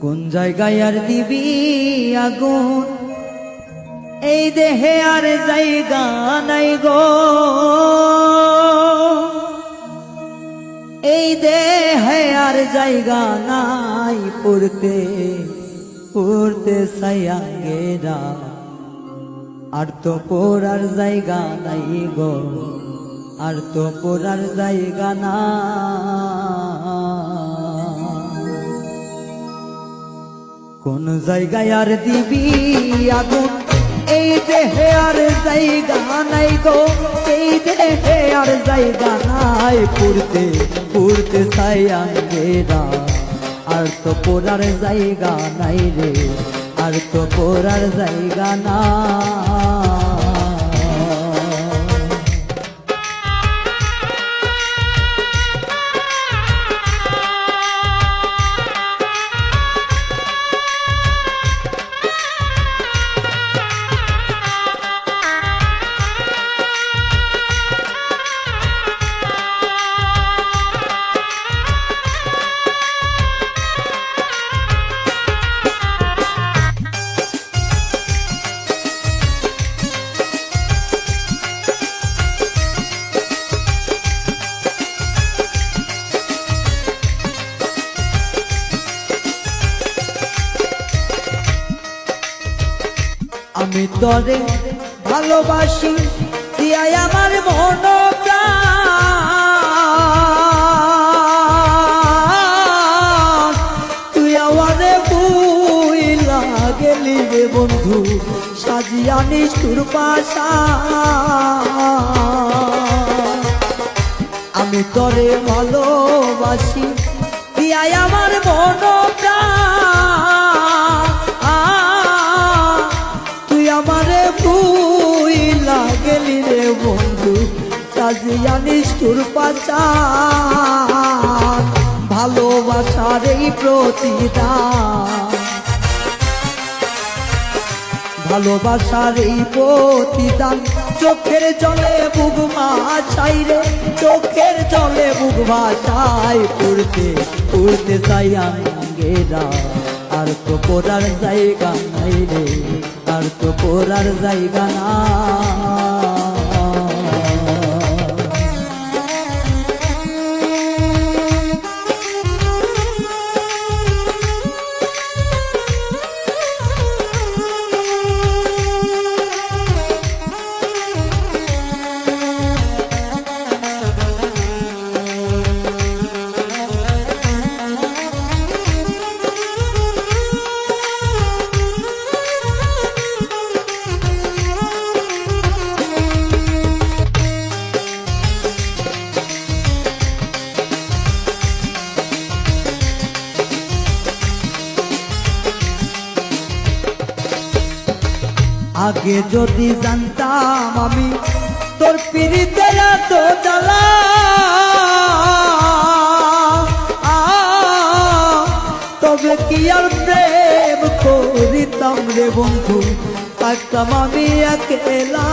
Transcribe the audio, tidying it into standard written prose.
কোন জায়গায় আর দিবি আগুন, এই দেহে আর জায়গা নাই গো, এই দেহে আর জায়গা নাই পড়তে পড়তে সায়াঙ্গেরা, আর তো পড়ার জায়গা নাই গো, আর তো পড়ার জায়গা না। কোন জায়গায় আর দিবি আগুন, এই দেহে আর জায়গা নাই গো, এই দেহে আর জায়গা নাই পড়তে পড়তে সায়াঙ্গেরা, আর তো পড়ার জায়গা নাই রে, আর তো পড়ার জায়গা না। আমি তরে ভালোবাসি দিয়াই আমার মন প্রাণ, তুই আমারে বুইলা গেলি রে বন্ধু, সাজিয়া নিষ্ঠুর পাশা। আমি তরে ভালোবাসি দিয়াই আমার মন প্রাণ, আমারে বুইলা গেলি রে বন্ধু, সাজিয়া নিষ্ঠুর পাচার, ভালোবাসার এই প্রতিদান, ভালোবাসার এই প্রতিদান, চোখের জলে বুক ভাসাই রে, চোখের জলে বুক ভাসাই, পড়তে পড়তে সায়াঙ্গেরা, আর তো পড়ার জায়গা নাই রে, আর তো পড়ার জায়গা না। আগে যদি জানতাম আমি তোর পিরিতের এত জ্বালা, তবে কি আর প্রেম করিতাম রে বন্ধু, থাকতাম আমি একলা।